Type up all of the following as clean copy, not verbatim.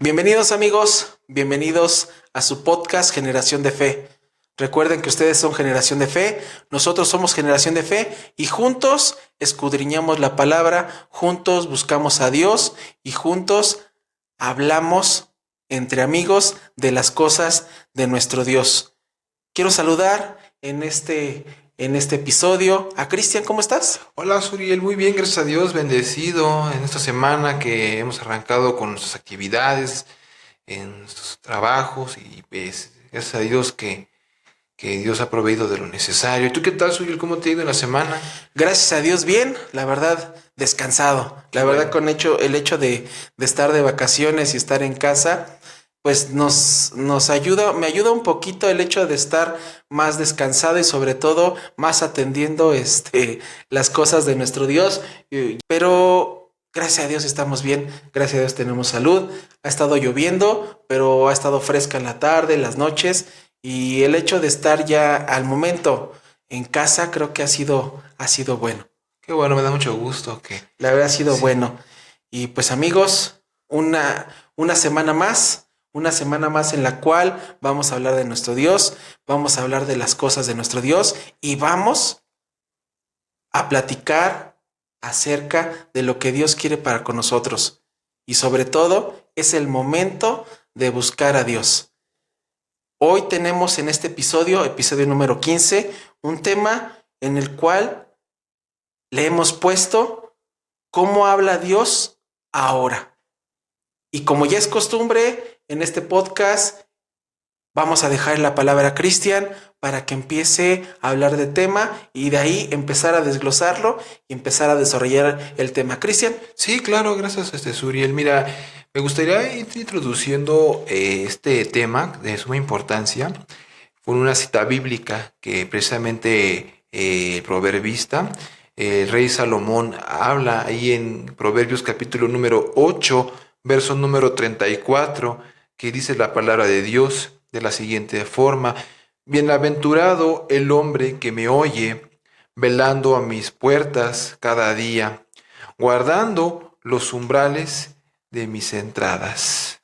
Bienvenidos amigos, bienvenidos a su podcast Generación de Fe. Recuerden que ustedes son Generación de Fe, nosotros somos Generación de Fe y juntos escudriñamos la palabra, juntos buscamos a Dios y juntos hablamos entre amigos de las cosas de nuestro Dios. Quiero saludar en este episodio a Cristian. ¿Cómo estás? Hola Suriel, muy bien, gracias a Dios, bendecido en esta semana que hemos arrancado con nuestras actividades, en nuestros trabajos y pues gracias a Dios que Dios ha proveído de lo necesario. ¿Y tú qué tal, Suriel? ¿Cómo te ha ido en la semana? Gracias a Dios, bien, la verdad, descansado. La verdad, Bueno. el hecho de estar de vacaciones y estar en casa, pues nos ayuda, me ayuda un poquito el hecho de estar más descansado y sobre todo más atendiendo las cosas de nuestro Dios. Pero gracias a Dios estamos bien, gracias a Dios tenemos salud. Ha estado lloviendo, pero ha estado fresca en la tarde, en las noches, y el hecho de estar ya al momento en casa creo que ha sido bueno. Qué bueno, me da mucho gusto que... La verdad ha sido Sí. bueno. Y pues amigos, una semana más en la cual vamos a hablar de nuestro Dios, vamos a hablar de las cosas de nuestro Dios y vamos a platicar acerca de lo que Dios quiere para con nosotros. Y sobre todo, es el momento de buscar a Dios. Hoy tenemos en este episodio número 15, un tema en el cual le hemos puesto ¿cómo habla Dios ahora? Y como ya es costumbre en este podcast, vamos a dejar la palabra a Cristian para que empiece a hablar de tema y de ahí empezar a desglosarlo y empezar a desarrollar el tema. Cristian. Sí, claro, gracias, Suriel. Mira, me gustaría ir introduciendo este tema de suma importancia con una cita bíblica que precisamente el proverbista, el rey Salomón, habla ahí en Proverbios capítulo número 8, verso número 34, que dice la palabra de Dios de la siguiente forma: Bienaventurado el hombre que me oye, velando a mis puertas cada día, guardando los umbrales de mis entradas.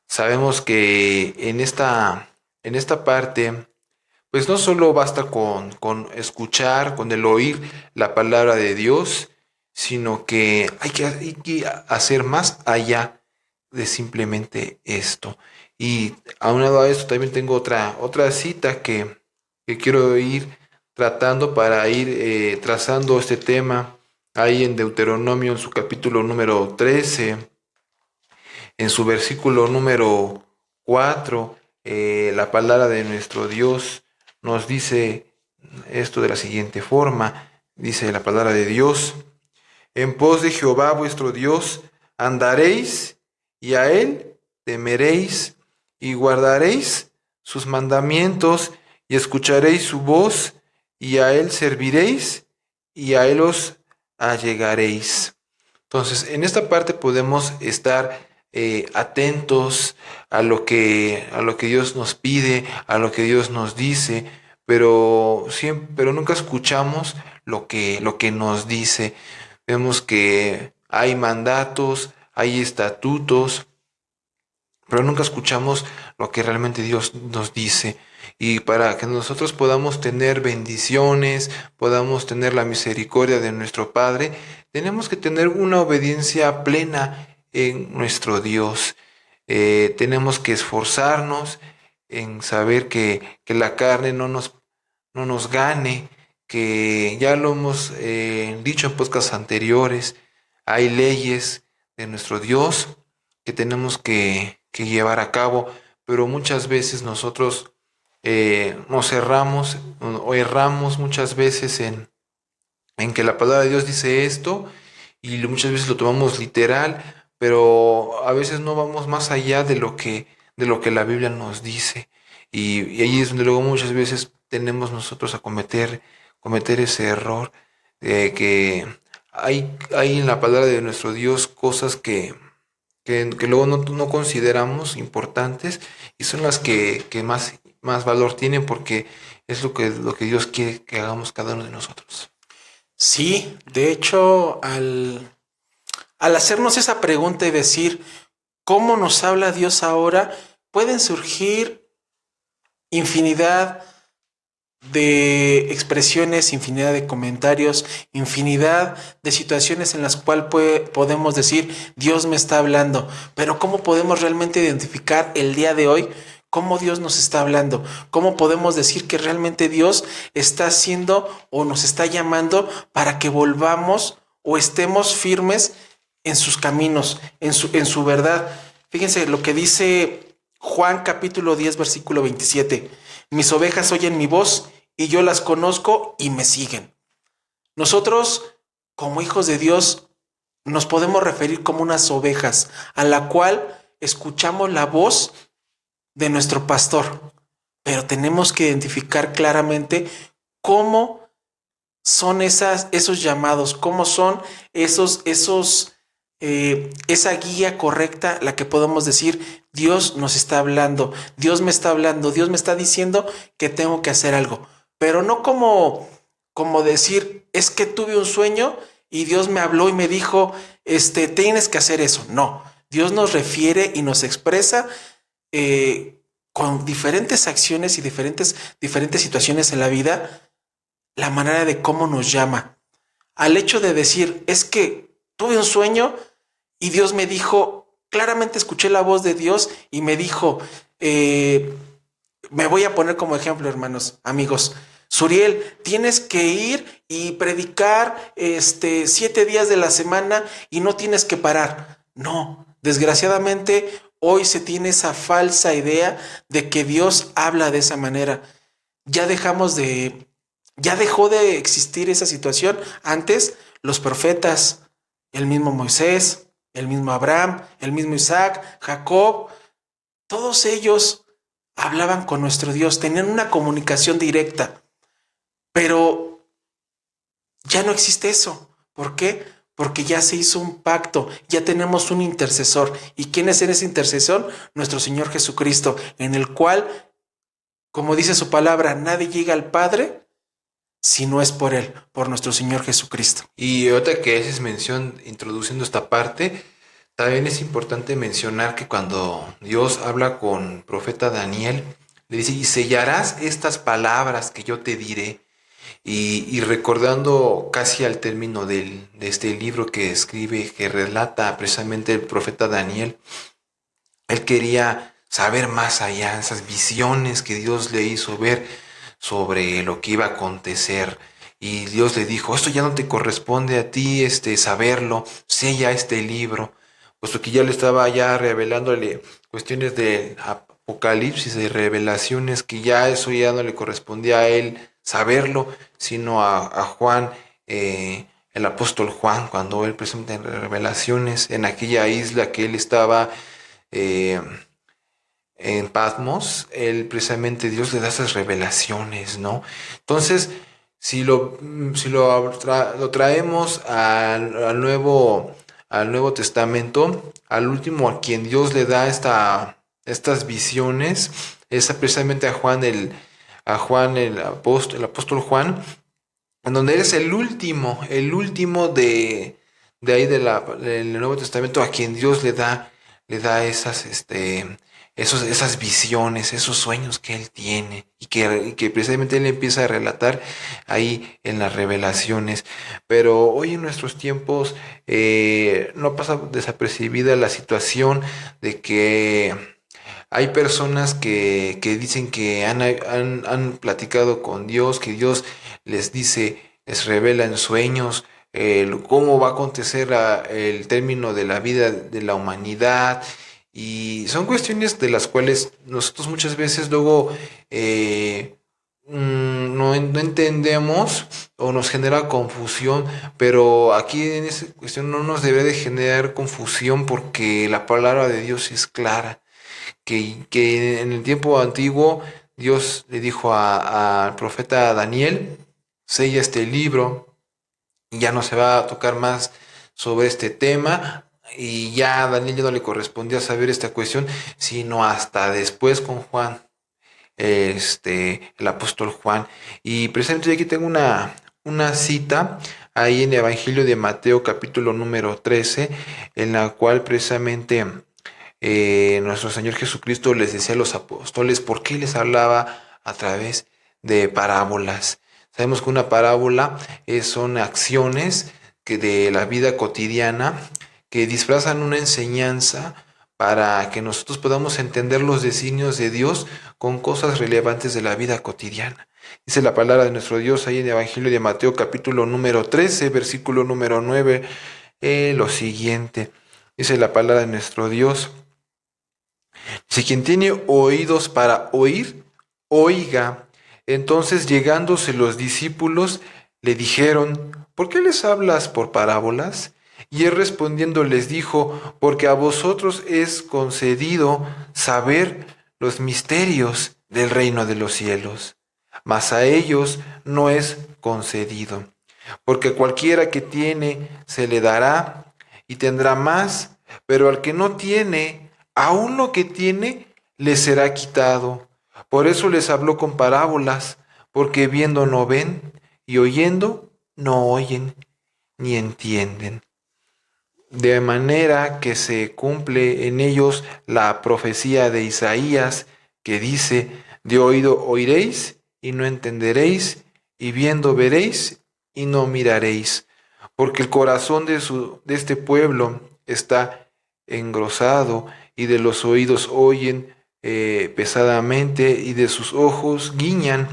Sabemos que en esta parte, pues no solo basta con escuchar, con el oír la palabra de Dios, sino que hay que hacer más allá de simplemente esto. Y aunado a esto también tengo otra cita que quiero ir tratando para ir trazando este tema ahí en Deuteronomio, en su capítulo número 13, en su versículo número 4, la palabra de nuestro Dios nos dice esto de la siguiente forma. Dice la palabra de Dios: En pos de Jehová vuestro Dios andaréis, y a él temeréis, y guardaréis sus mandamientos, y escucharéis su voz, y a él serviréis, y a él os allegaréis. Entonces, en esta parte podemos estar atentos a lo que Dios nos pide, a lo que Dios nos dice, pero nunca escuchamos lo que nos dice. Vemos que hay mandatos, hay estatutos, pero nunca escuchamos lo que realmente Dios nos dice. Y para que nosotros podamos tener bendiciones, podamos tener la misericordia de nuestro Padre, tenemos que tener una obediencia plena en nuestro Dios. Tenemos que esforzarnos en saber que la carne no nos gane, que ya lo hemos dicho en podcasts anteriores. Hay leyes de nuestro Dios que tenemos que llevar a cabo, pero muchas veces nosotros nos cerramos o erramos muchas veces en que la palabra de Dios dice esto y muchas veces lo tomamos literal, pero a veces no vamos más allá de de lo que la Biblia nos dice. Y ahí es donde luego muchas veces tenemos nosotros a cometer ese error de que hay en la palabra de nuestro Dios cosas que luego no consideramos importantes y son las que más valor tienen porque es lo que Dios quiere que hagamos cada uno de nosotros. Sí, de hecho, al hacernos esa pregunta y decir cómo nos habla Dios ahora, pueden surgir infinidad de expresiones, infinidad de comentarios, infinidad de situaciones en las cuales podemos decir, Dios me está hablando. Pero ¿cómo podemos realmente identificar el día de hoy cómo Dios nos está hablando? ¿Cómo podemos decir que realmente Dios está haciendo o nos está llamando para que volvamos o estemos firmes en sus caminos, en su verdad? Fíjense lo que dice Juan capítulo 10, versículo 27. Mis ovejas oyen mi voz y yo las conozco y me siguen. Nosotros, como hijos de Dios, nos podemos referir como unas ovejas a la cual escuchamos la voz de nuestro pastor, pero tenemos que identificar claramente cómo son esos llamados, cómo son esa guía correcta, la que podemos decir, Dios nos está hablando, Dios me está hablando, Dios me está diciendo que tengo que hacer algo, pero no como decir, es que tuve un sueño y Dios me habló y me dijo, tienes que hacer eso. No, Dios nos refiere y nos expresa con diferentes acciones y diferentes situaciones en la vida, la manera de cómo nos llama. Al hecho de decir, es que tuve un sueño y Dios me dijo, claramente escuché la voz de Dios y me dijo, me voy a poner como ejemplo, hermanos, amigos. Suriel, tienes que ir y predicar 7 días de la semana y no tienes que parar. No, desgraciadamente hoy se tiene esa falsa idea de que Dios habla de esa manera. Ya dejó de existir esa situación. Antes, los profetas, el mismo Moisés, el mismo Abraham, el mismo Isaac, Jacob, todos ellos hablaban con nuestro Dios, tenían una comunicación directa. Pero ya no existe eso. ¿Por qué? Porque ya se hizo un pacto, ya tenemos un intercesor. ¿Y quién es ese intercesor? Nuestro Señor Jesucristo, en el cual, como dice su palabra, nadie llega al Padre si no es por Él, por nuestro Señor Jesucristo. Y otra que haces mención introduciendo esta parte, también es importante mencionar que cuando Dios habla con el profeta Daniel, le dice, y sellarás estas palabras que yo te diré. Y recordando casi al término de este libro que escribe, que relata precisamente el profeta Daniel, él quería saber más allá, esas visiones que Dios le hizo ver sobre lo que iba a acontecer. Y Dios le dijo, esto ya no te corresponde a ti saberlo, sella este libro, puesto que ya le estaba ya revelándole cuestiones de apocalipsis, de revelaciones, que ya eso ya no le correspondía a él saberlo, sino a Juan, el apóstol Juan, cuando él presenta en revelaciones en aquella isla que él estaba en Patmos, él precisamente Dios le da esas revelaciones, ¿no? Entonces, si lo traemos al Nuevo Testamento, al último a quien Dios le da estas visiones, es precisamente a Juan el apóstol Juan, en donde eres el último de ahí del Nuevo Testamento a quien Dios le da esas visiones, esos sueños que él tiene y que precisamente él empieza a relatar ahí en las revelaciones. Pero hoy en nuestros tiempos no pasa desapercibida la situación de que hay personas que dicen que han platicado con Dios, que Dios les dice, les revela en sueños cómo va a acontecer el término de la vida de la humanidad. Y son cuestiones de las cuales nosotros muchas veces luego no entendemos o nos genera confusión, pero aquí en esta cuestión no nos debe de generar confusión porque la palabra de Dios es clara. Que en el tiempo antiguo Dios le dijo al profeta Daniel, sella este libro, y ya no se va a tocar más sobre este tema, y ya a Daniel ya no le correspondía saber esta cuestión, sino hasta después con Juan, el apóstol Juan. Y precisamente aquí tengo una cita ahí en el Evangelio de Mateo capítulo número 13, en la cual precisamente nuestro Señor Jesucristo les decía a los apóstoles por qué les hablaba a través de parábolas. Sabemos que una parábola son acciones que de la vida cotidiana que disfrazan una enseñanza para que nosotros podamos entender los designios de Dios con cosas relevantes de la vida cotidiana. Dice la palabra de nuestro Dios ahí en el Evangelio de Mateo capítulo número 13, versículo número 9, lo siguiente. Dice la palabra de nuestro Dios. Si quien tiene oídos para oír, oiga. Entonces llegándose los discípulos le dijeron, ¿por qué les hablas por parábolas? Y él respondiendo les dijo, porque a vosotros es concedido saber los misterios del reino de los cielos, mas a ellos no es concedido. Porque cualquiera que tiene se le dará y tendrá más, pero al que no tiene, aún lo que tiene le será quitado. Por eso les habló con parábolas, porque viendo no ven y oyendo no oyen ni entienden. De manera que se cumple en ellos la profecía de Isaías que dice, de oído oiréis y no entenderéis, y viendo veréis y no miraréis, porque el corazón de este pueblo está engrosado, y de los oídos oyen pesadamente, y de sus ojos guiñan,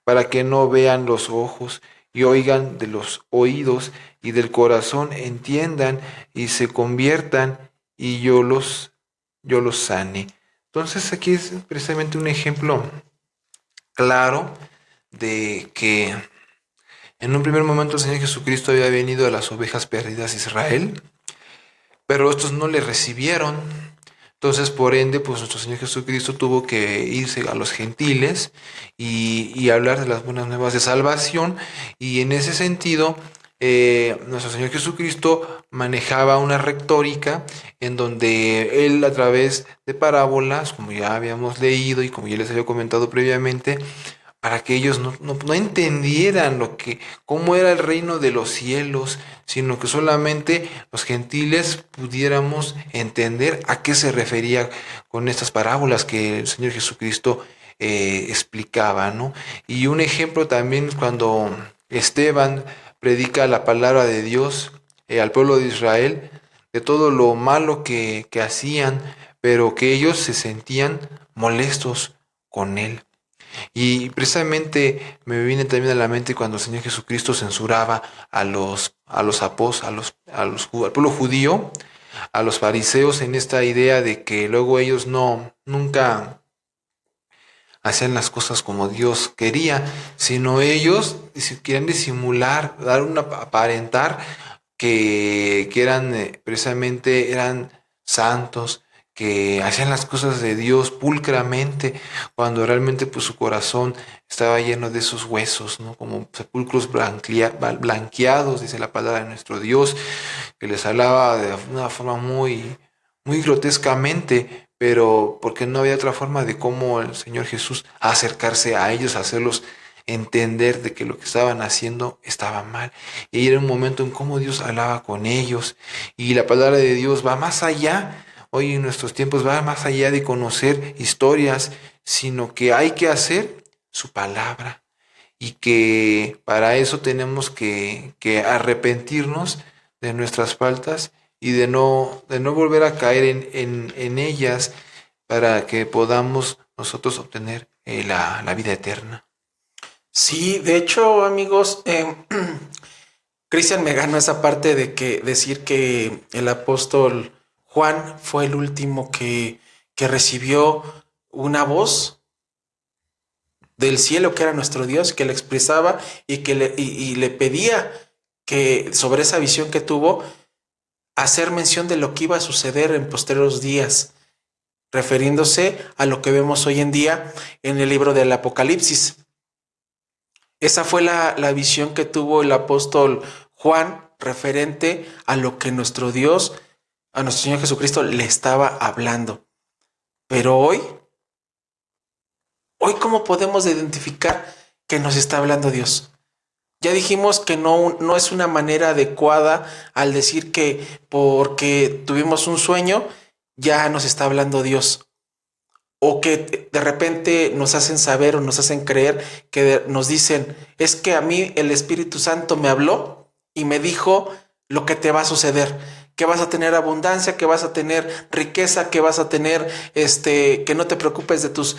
para que no vean los ojos, y oigan de los oídos, y del corazón entiendan, y se conviertan, y yo los sane. Entonces aquí es precisamente un ejemplo claro de que en un primer momento el Señor Jesucristo había venido a las ovejas perdidas de Israel, pero estos no le recibieron. Entonces, por ende, pues nuestro Señor Jesucristo tuvo que irse a los gentiles y hablar de las buenas nuevas de salvación. Y en ese sentido, nuestro Señor Jesucristo manejaba una retórica en donde él, a través de parábolas, como ya habíamos leído y como ya les había comentado previamente, para que ellos no entendieran cómo era el reino de los cielos, sino que solamente los gentiles pudiéramos entender a qué se refería con estas parábolas que el Señor Jesucristo explicaba, ¿no? Y un ejemplo también cuando Esteban predica la palabra de Dios al pueblo de Israel, de todo lo malo que hacían, pero que ellos se sentían molestos con él. Y precisamente me viene también a la mente cuando el Señor Jesucristo censuraba al pueblo judío, a los fariseos, en esta idea de que luego ellos nunca hacían las cosas como Dios quería, sino ellos querían disimular, aparentar que eran precisamente eran santos, que hacían las cosas de Dios pulcramente, cuando realmente pues su corazón estaba lleno de esos huesos, ¿no? Como sepulcros blanqueados, dice la palabra de nuestro Dios, que les hablaba de una forma muy, muy grotescamente, pero porque no había otra forma de cómo el Señor Jesús acercarse a ellos, hacerlos entender de que lo que estaban haciendo estaba mal. Y era un momento en cómo Dios hablaba con ellos, y la palabra de Dios va más allá. Hoy en nuestros tiempos va más allá de conocer historias, sino que hay que hacer su palabra, y que para eso tenemos que arrepentirnos de nuestras faltas y de no volver a caer en ellas, para que podamos nosotros obtener la vida eterna. Sí, de hecho, amigos, Cristian me ganó esa parte de decir que el apóstol Juan fue el último que recibió una voz del cielo, que era nuestro Dios, que le expresaba y que le pedía que sobre esa visión que tuvo, hacer mención de lo que iba a suceder en posteriores días, refiriéndose a lo que vemos hoy en día en el libro del Apocalipsis. Esa fue la visión que tuvo el apóstol Juan referente a lo que nuestro Dios, a nuestro Señor Jesucristo, le estaba hablando. Pero hoy, ¿cómo podemos identificar que nos está hablando Dios? Ya dijimos que no es una manera adecuada al decir que porque tuvimos un sueño ya nos está hablando Dios. O que de repente nos hacen saber o nos hacen creer que nos dicen, es que a mí el Espíritu Santo me habló y me dijo lo que te va a suceder, que vas a tener abundancia, que vas a tener riqueza, que vas a tener, que no te preocupes de tus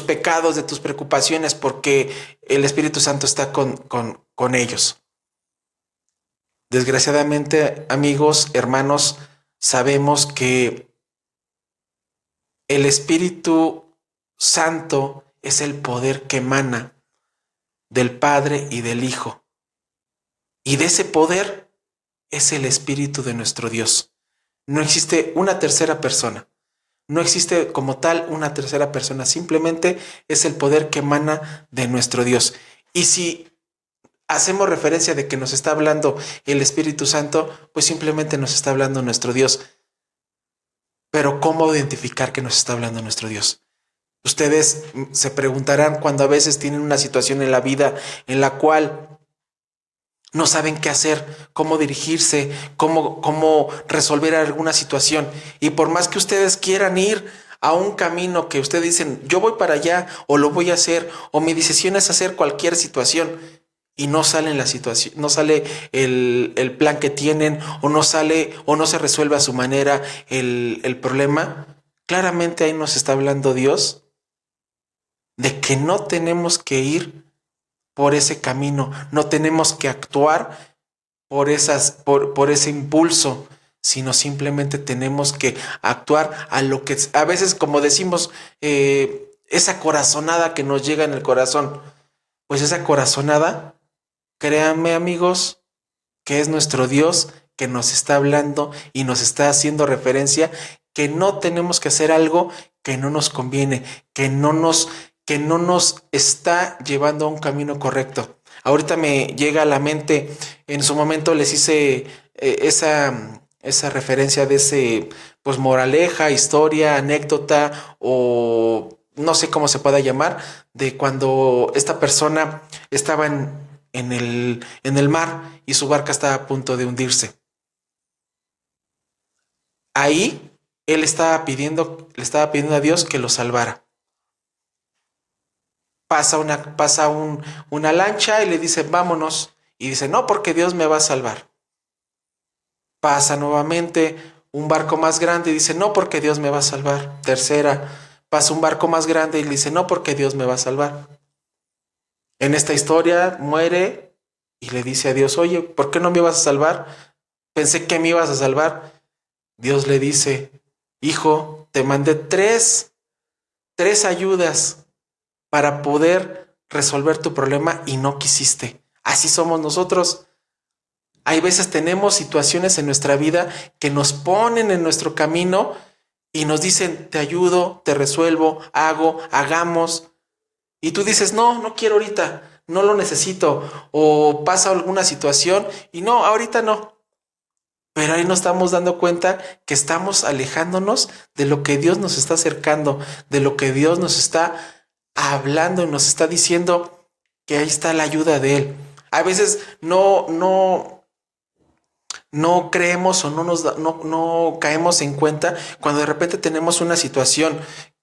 pecados, de tus preocupaciones, porque el Espíritu Santo está con ellos. Desgraciadamente, amigos, hermanos, sabemos que el Espíritu Santo es el poder que emana del Padre y del Hijo. Y de ese poder es el Espíritu de nuestro Dios. No existe una tercera persona. No existe como tal una tercera persona. Simplemente es el poder que emana de nuestro Dios. Y si hacemos referencia de que nos está hablando el Espíritu Santo, pues simplemente nos está hablando nuestro Dios. Pero ¿cómo identificar que nos está hablando nuestro Dios? Ustedes se preguntarán cuando a veces tienen una situación en la vida en la cual no saben qué hacer, cómo dirigirse, cómo resolver alguna situación. Y por más que ustedes quieran ir a un camino que ustedes dicen, yo voy para allá o lo voy a hacer, o mi decisión es hacer cualquier situación, y no sale en la situación, no sale el plan que tienen, o no sale o no se resuelve a su manera el problema, claramente ahí nos está hablando Dios de que no tenemos que ir por ese camino, no tenemos que actuar por ese impulso, sino simplemente tenemos que actuar a lo que a veces, como decimos, esa corazonada que nos llega en el corazón. Pues esa corazonada, créanme, amigos, que es nuestro Dios que nos está hablando y nos está haciendo referencia que no tenemos que hacer algo que no nos conviene, que no nos está llevando a un camino correcto. Ahorita me llega a la mente, en su momento les hice esa referencia de ese, pues, moraleja, historia, anécdota, o no sé cómo se pueda llamar, de cuando esta persona estaba en el mar y su barca estaba a punto de hundirse. Ahí él le estaba pidiendo a Dios que lo salvara. Pasa una lancha y le dice, vámonos. Y dice, no, porque Dios me va a salvar. Pasa nuevamente un barco más grande y dice, no, porque Dios me va a salvar. Tercera, pasa un barco más grande y le dice, no, porque Dios me va a salvar. En esta historia muere y le dice a Dios, oye, ¿por qué no me vas a salvar? Pensé que me ibas a salvar. Dios le dice, hijo, te mandé tres ayudas para poder resolver tu problema y no quisiste. Así somos nosotros. Hay veces tenemos situaciones en nuestra vida que nos ponen en nuestro camino y nos dicen, te ayudo, te resuelvo, hagamos. Y tú dices, no quiero ahorita, no lo necesito. O pasa alguna situación y no, ahorita no. Pero ahí nos estamos dando cuenta que estamos alejándonos de lo que Dios nos está acercando, de lo que Dios nos está hablando y nos está diciendo que ahí está la ayuda de Él. A veces no creemos o no caemos en cuenta cuando de repente tenemos una situación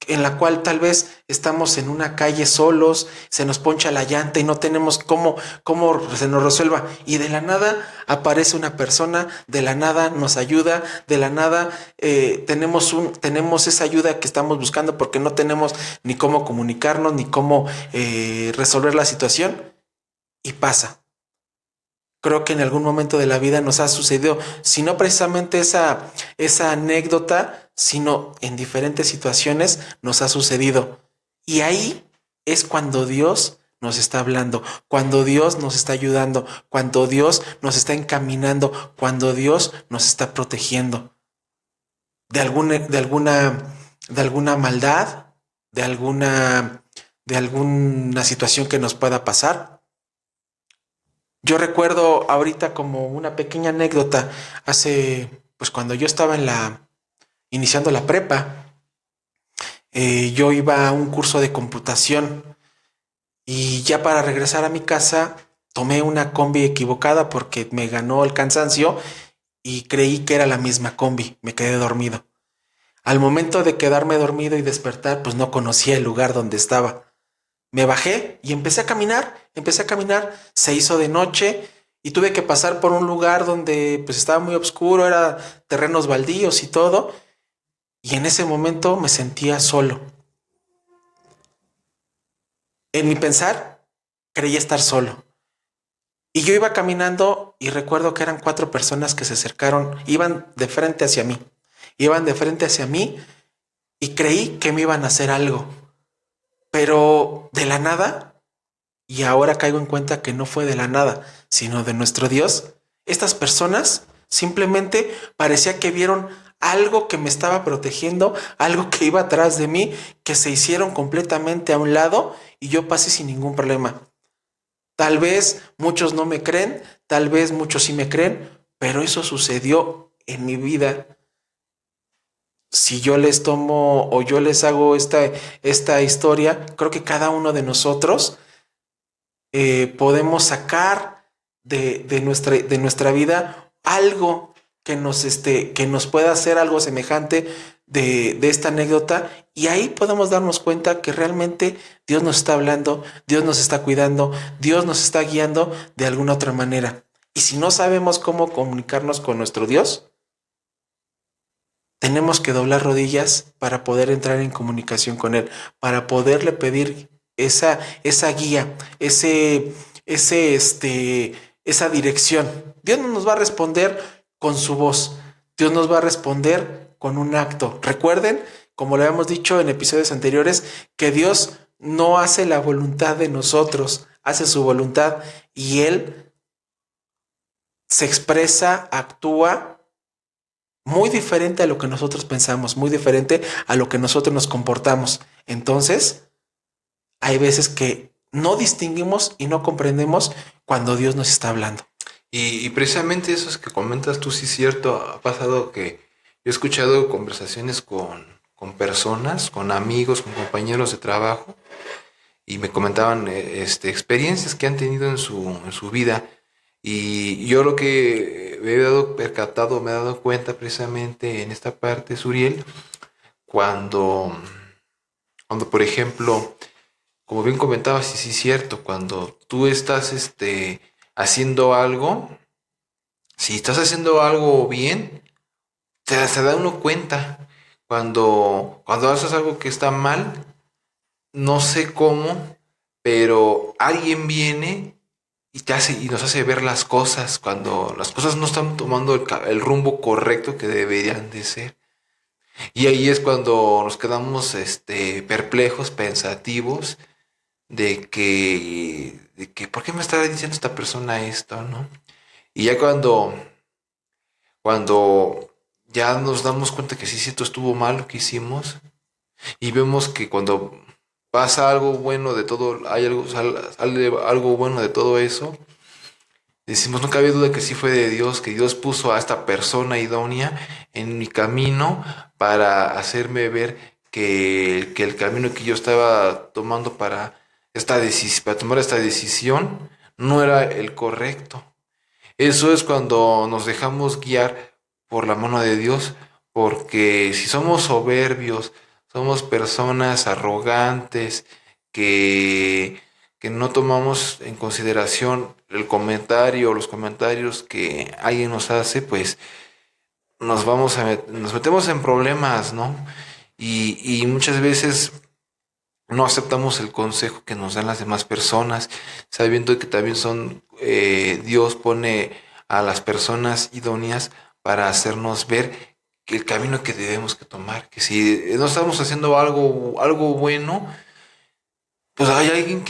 en la cual tal vez estamos en una calle solos, se nos poncha la llanta y no tenemos cómo se nos resuelva, y de la nada aparece una persona, de la nada nos ayuda, de la nada tenemos esa ayuda que estamos buscando porque no tenemos ni cómo comunicarnos ni cómo resolver la situación, y pasa. Creo que en algún momento de la vida nos ha sucedido, si no precisamente esa anécdota, sino en diferentes situaciones nos ha sucedido. Y ahí es cuando Dios nos está hablando, cuando Dios nos está ayudando, cuando Dios nos está encaminando, cuando Dios nos está protegiendo de alguna maldad, de alguna situación que nos pueda pasar. Yo recuerdo ahorita como una pequeña anécdota, pues cuando yo estaba iniciando la prepa, yo iba a un curso de computación y ya para regresar a mi casa tomé una combi equivocada porque me ganó el cansancio y creí que era la misma combi. Me quedé dormido. Al momento de quedarme dormido y despertar, pues no conocía el lugar donde estaba. Me bajé y empecé a caminar, se hizo de noche y tuve que pasar por un lugar donde pues estaba muy oscuro, era terrenos baldíos y todo, y en ese momento me sentía solo. En mi pensar, creí estar solo. Y yo iba caminando y recuerdo que eran 4 personas que se acercaron, iban de frente hacia mí, y creí que me iban a hacer algo, pero de la nada. Y ahora caigo en cuenta que no fue de la nada, sino de nuestro Dios. Estas personas simplemente parecía que vieron algo que me estaba protegiendo, algo que iba atrás de mí, que se hicieron completamente a un lado y yo pasé sin ningún problema. Tal vez muchos no me creen, tal vez muchos sí me creen, pero eso sucedió en mi vida. Si yo les tomo o yo les hago esta historia, creo que cada uno de nosotros podemos sacar de nuestra vida algo que nos pueda hacer algo semejante de esta anécdota, y ahí podemos darnos cuenta que realmente Dios nos está hablando, Dios nos está cuidando, Dios nos está guiando de alguna otra manera. Y si no sabemos cómo comunicarnos con nuestro Dios, tenemos que doblar rodillas para poder entrar en comunicación con Él, para poderle pedir esa guía, esa dirección. Dios no nos va a responder con su voz, Dios nos va a responder con un acto. Recuerden, como lo habíamos dicho en episodios anteriores, que Dios no hace la voluntad de nosotros, hace su voluntad, y Él se expresa, actúa muy diferente a lo que nosotros pensamos, muy diferente a lo que nosotros nos comportamos. Entonces, hay veces que no distinguimos y no comprendemos cuando Dios nos está hablando. Y precisamente eso es que comentas tú, sí es cierto, ha pasado que yo he escuchado conversaciones con personas, con amigos, con compañeros de trabajo, y me comentaban experiencias que han tenido en su vida. Y yo lo que me he dado cuenta precisamente en esta parte, Suriel, cuando, cuando por ejemplo, como bien comentabas, y sí es cierto, cuando tú estás haciendo algo, si estás haciendo algo bien, se da uno cuenta. Cuando haces algo que está mal, no sé cómo, pero alguien viene y te hace y nos hace ver las cosas cuando las cosas no están tomando el rumbo correcto que deberían de ser. Y ahí es cuando nos quedamos perplejos, pensativos de que ¿por qué me está diciendo esta persona esto, no? Y ya cuando ya nos damos cuenta que sí, cierto, estuvo mal lo que hicimos, y vemos que cuando pasa algo bueno de todo, sale algo bueno de todo eso, decimos, no cabe duda que sí fue de Dios, que Dios puso a esta persona idónea en mi camino para hacerme ver que el camino que yo estaba tomando para tomar esta decisión no era el correcto. Eso es cuando nos dejamos guiar por la mano de Dios, porque si somos soberbios, somos personas arrogantes que, que no tomamos en consideración los comentarios que alguien nos hace, pues nos metemos en problemas, ¿no? Y muchas veces no aceptamos el consejo que nos dan las demás personas, sabiendo que también Dios pone a las personas idóneas para hacernos ver que el camino que debemos que tomar, que si no estamos haciendo algo bueno, pues hay alguien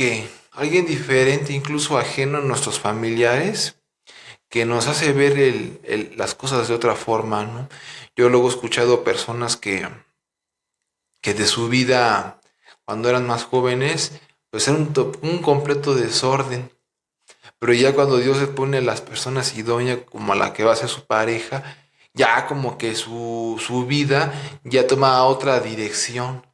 diferente, incluso ajeno a nuestros familiares, que nos hace ver las cosas de otra forma, ¿no? Yo luego he escuchado personas que de su vida, cuando eran más jóvenes, pues era un completo desorden. Pero ya cuando Dios se pone a las personas idóneas como a la que va a ser su pareja, ya como que su vida ya toma otra dirección.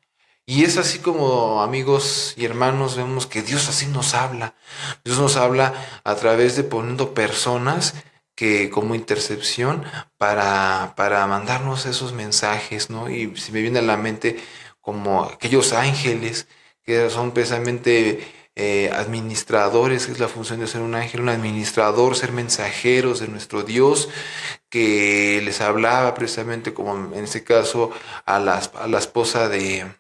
Y es así como, amigos y hermanos, vemos que Dios así nos habla. Dios nos habla a través de poniendo personas que como intercepción para mandarnos esos mensajes, ¿no? Y se me viene a la mente como aquellos ángeles que son precisamente administradores, que es la función de ser un ángel, un administrador, ser mensajeros de nuestro Dios, que les hablaba precisamente como en este caso a la esposa de,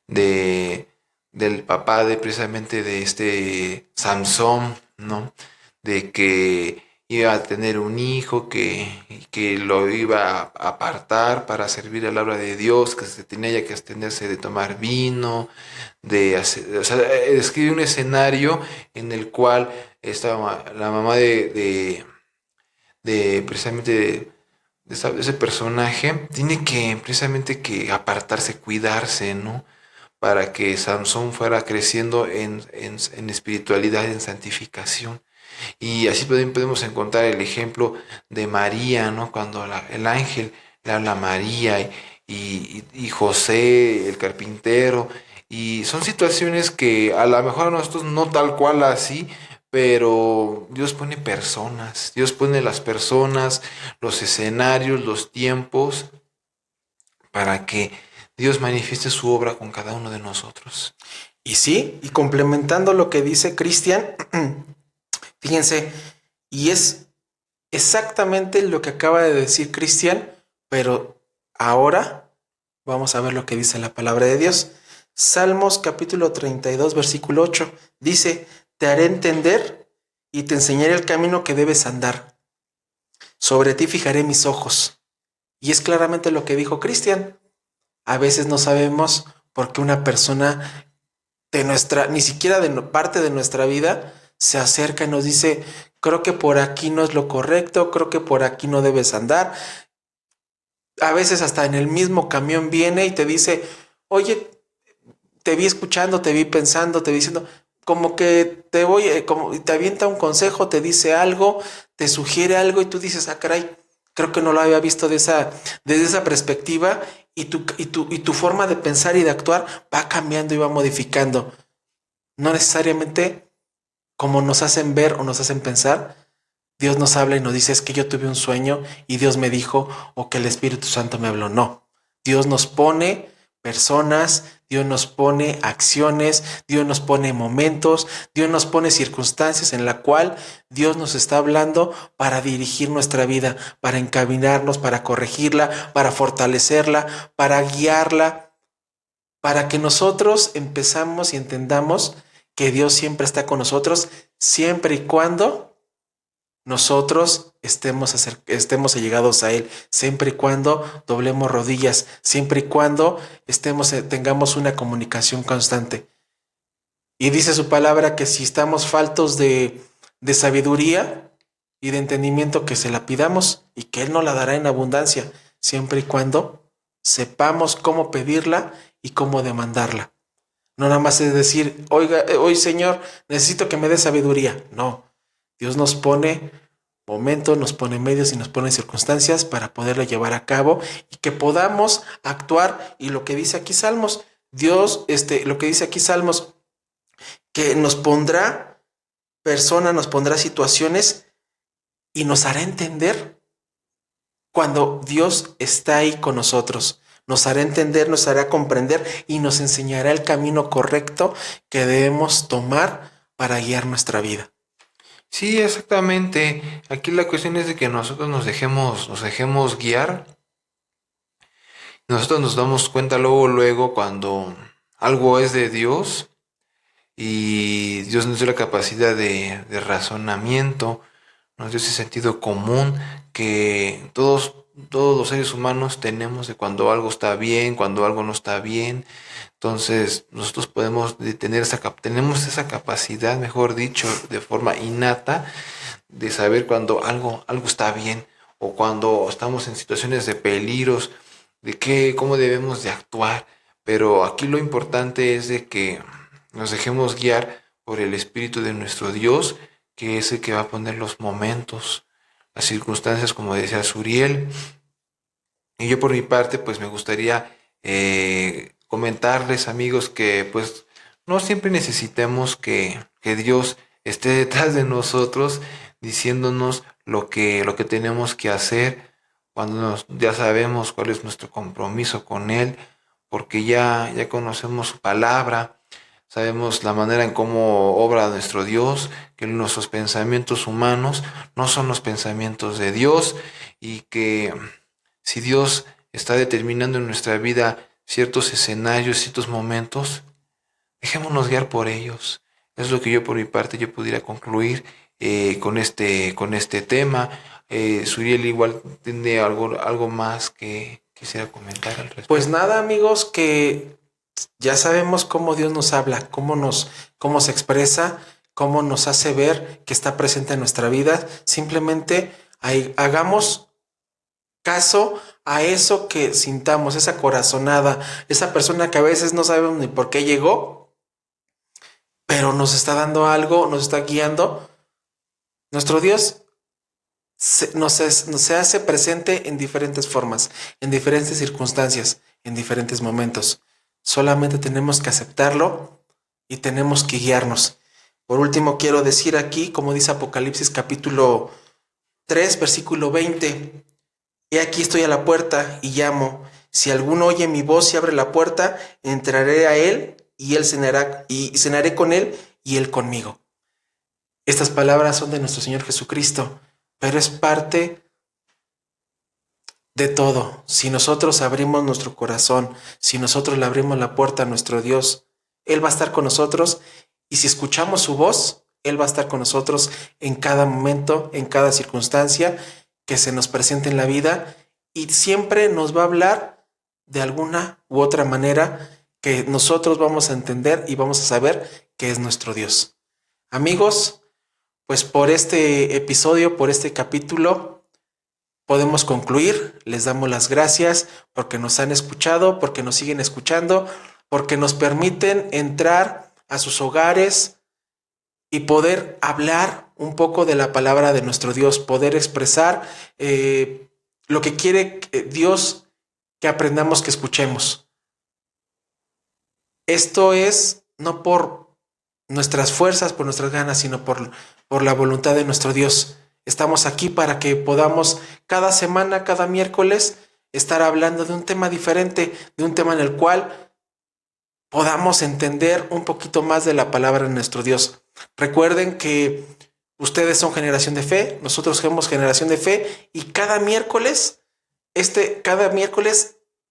del papá de precisamente de este Samson, ¿no? De que iba a tener un hijo que lo iba a apartar para servir a la obra de Dios, que se tenía ya que abstenerse de tomar vino, de hacer, o sea, describe un escenario en el cual estaba la mamá de precisamente de ese personaje tiene que precisamente que apartarse, cuidarse, ¿no? Para que Samson fuera creciendo en espiritualidad, en santificación. Y así también podemos encontrar el ejemplo de María, ¿no? Cuando el ángel le habla a María y José, el carpintero. Y son situaciones que a lo mejor a nosotros no tal cual así, pero Dios pone personas, Dios pone las personas, los escenarios, los tiempos, para que Dios manifieste su obra con cada uno de nosotros. Y sí, y complementando lo que dice Cristian, fíjense, y es exactamente lo que acaba de decir Cristian, pero ahora vamos a ver lo que dice la palabra de Dios. Salmos capítulo 32, versículo 8, dice, te haré entender y te enseñaré el camino que debes andar. Sobre ti fijaré mis ojos. Y es claramente lo que dijo Cristian. A veces no sabemos por qué una persona de nuestra, ni siquiera de parte de nuestra vida, se acerca y nos dice, creo que por aquí no es lo correcto, creo que por aquí no debes andar. A veces hasta en el mismo camión viene y te dice, oye, te vi escuchando, te vi pensando, te vi diciendo, como que te voy, como te avienta un consejo, te dice algo, te sugiere algo y tú dices, ah, caray, creo que no lo había visto desde esa perspectiva y tu forma de pensar y de actuar va cambiando y va modificando. No necesariamente como nos hacen ver o nos hacen pensar, Dios nos habla y nos dice, es que yo tuve un sueño y Dios me dijo o que el Espíritu Santo me habló. No, Dios nos pone personas, Dios nos pone acciones, Dios nos pone momentos, Dios nos pone circunstancias en la cual Dios nos está hablando para dirigir nuestra vida, para encaminarnos, para corregirla, para fortalecerla, para guiarla, para que nosotros empezamos y entendamos que Dios siempre está con nosotros, siempre y cuando nosotros estemos allegados a Él, siempre y cuando doblemos rodillas, siempre y cuando tengamos una comunicación constante. Y dice su palabra que si estamos faltos de sabiduría y de entendimiento, que se la pidamos y que Él nos la dará en abundancia, siempre y cuando sepamos cómo pedirla y cómo demandarla. No nada más es decir, oiga, hoy Señor, necesito que me dé sabiduría. No, Dios nos pone momentos, nos pone medios y nos pone circunstancias para poderlo llevar a cabo y que podamos actuar. Y lo que dice aquí Salmos, Dios, lo que dice aquí Salmos, que nos pondrá personas, nos pondrá situaciones y nos hará entender cuando Dios está ahí con nosotros. Nos hará entender, nos hará comprender y nos enseñará el camino correcto que debemos tomar para guiar nuestra vida. Sí, exactamente. Aquí la cuestión es de que nosotros nos dejemos guiar. Nosotros nos damos cuenta luego cuando algo es de Dios y Dios nos dio la capacidad de razonamiento, nos dio ese sentido común que todos los seres humanos tenemos de cuando algo está bien, cuando algo no está bien. Entonces, nosotros podemos tenemos esa capacidad, mejor dicho, de forma innata, de saber cuando algo está bien o cuando estamos en situaciones de peligros, cómo debemos de actuar. Pero aquí lo importante es de que nos dejemos guiar por el Espíritu de nuestro Dios, que es el que va a poner los momentos, las circunstancias, como decía Suriel. Y yo por mi parte, pues me gustaría comentarles, amigos, que pues no siempre necesitemos que Dios esté detrás de nosotros. diciéndonos lo que tenemos que hacer, cuando ya sabemos cuál es nuestro compromiso con Él, porque ya conocemos su palabra, sabemos la manera en cómo obra nuestro Dios, que nuestros pensamientos humanos no son los pensamientos de Dios, y que si Dios está determinando en nuestra vida ciertos escenarios, ciertos momentos, dejémonos guiar por ellos. Es lo que yo por mi parte yo pudiera concluir con este tema. Suriel igual tiene algo más que quisiera comentar al respecto. Pues nada, amigos, que ya sabemos cómo Dios nos habla, cómo se expresa, cómo nos hace ver que está presente en nuestra vida. Simplemente hagamos caso a eso que sintamos, esa corazonada, esa persona que a veces no sabemos ni por qué llegó, pero nos está dando algo, nos está guiando. Nuestro Dios se hace presente en diferentes formas, en diferentes circunstancias, en diferentes momentos. Solamente tenemos que aceptarlo y tenemos que guiarnos. Por último, quiero decir aquí, como dice Apocalipsis capítulo 3, versículo 20, he aquí estoy a la puerta y llamo. Si alguno oye mi voz y abre la puerta, entraré a él y él cenará, y cenaré con él y él conmigo. Estas palabras son de nuestro Señor Jesucristo, pero es parte de todo. Si nosotros abrimos nuestro corazón, si nosotros le abrimos la puerta a nuestro Dios, Él va a estar con nosotros, y si escuchamos su voz, Él va a estar con nosotros en cada momento, en cada circunstancia que se nos presente en la vida, y siempre nos va a hablar de alguna u otra manera que nosotros vamos a entender y vamos a saber que es nuestro Dios. Amigos, pues por este episodio, por este capítulo, podemos concluir. Les damos las gracias porque nos han escuchado, porque nos siguen escuchando, porque nos permiten entrar a sus hogares y poder hablar un poco de la palabra de nuestro Dios, poder expresar lo que quiere Dios que aprendamos, que escuchemos. Esto es no por nuestras fuerzas, por nuestras ganas, sino por la voluntad de nuestro Dios. Estamos aquí para que podamos cada semana, cada miércoles, estar hablando de un tema diferente, de un tema en el cual podamos entender un poquito más de la palabra de nuestro Dios. Recuerden que ustedes son Generación de Fe, nosotros somos Generación de Fe, y cada miércoles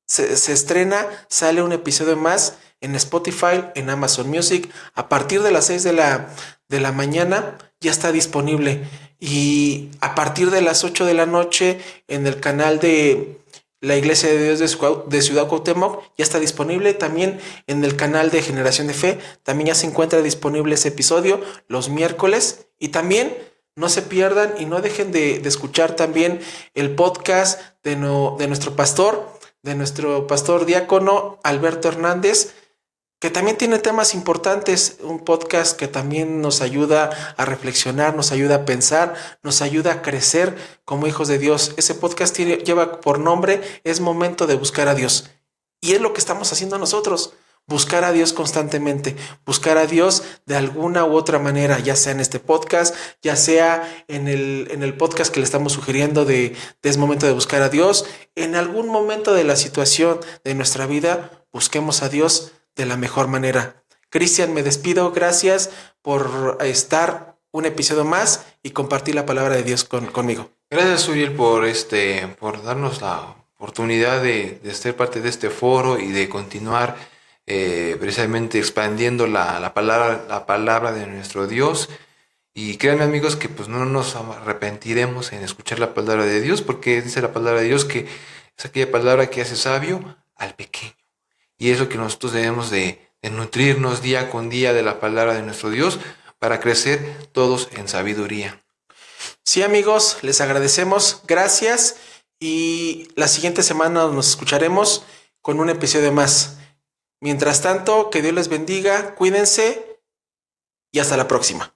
se estrena, sale un episodio más en Spotify, en Amazon Music. A partir de las 6 de la mañana ya está disponible, y a partir de las 8 de la noche en el canal de la Iglesia de Dios de Ciudad Cuauhtémoc ya está disponible. También en el canal de Generación de Fe también ya se encuentra disponible ese episodio los miércoles. Y también no se pierdan y no dejen de escuchar también el podcast de nuestro pastor diácono Alberto Hernández, que también tiene temas importantes, un podcast que también nos ayuda a reflexionar, nos ayuda a pensar, nos ayuda a crecer como hijos de Dios. Ese podcast lleva por nombre Es Momento de Buscar a Dios. Y es lo que estamos haciendo nosotros, buscar a Dios constantemente, buscar a Dios de alguna u otra manera, ya sea en este podcast, ya sea en el podcast que le estamos sugiriendo de Es Momento de Buscar a Dios. En algún momento de la situación de nuestra vida, busquemos a Dios de la mejor manera. Cristian, me despido. Gracias por estar un episodio más y compartir la palabra de Dios conmigo. Gracias, Uriel, por darnos la oportunidad de ser parte de este foro y de continuar precisamente expandiendo la palabra de nuestro Dios. Y créanme, amigos, que pues no nos arrepentiremos en escuchar la palabra de Dios, porque dice la palabra de Dios que es aquella palabra que hace sabio al pequeño. Y es lo que nosotros debemos de nutrirnos día con día de la palabra de nuestro Dios para crecer todos en sabiduría. Sí, amigos, les agradecemos. Gracias. Y la siguiente semana nos escucharemos con un episodio más. Mientras tanto, que Dios les bendiga, cuídense y hasta la próxima.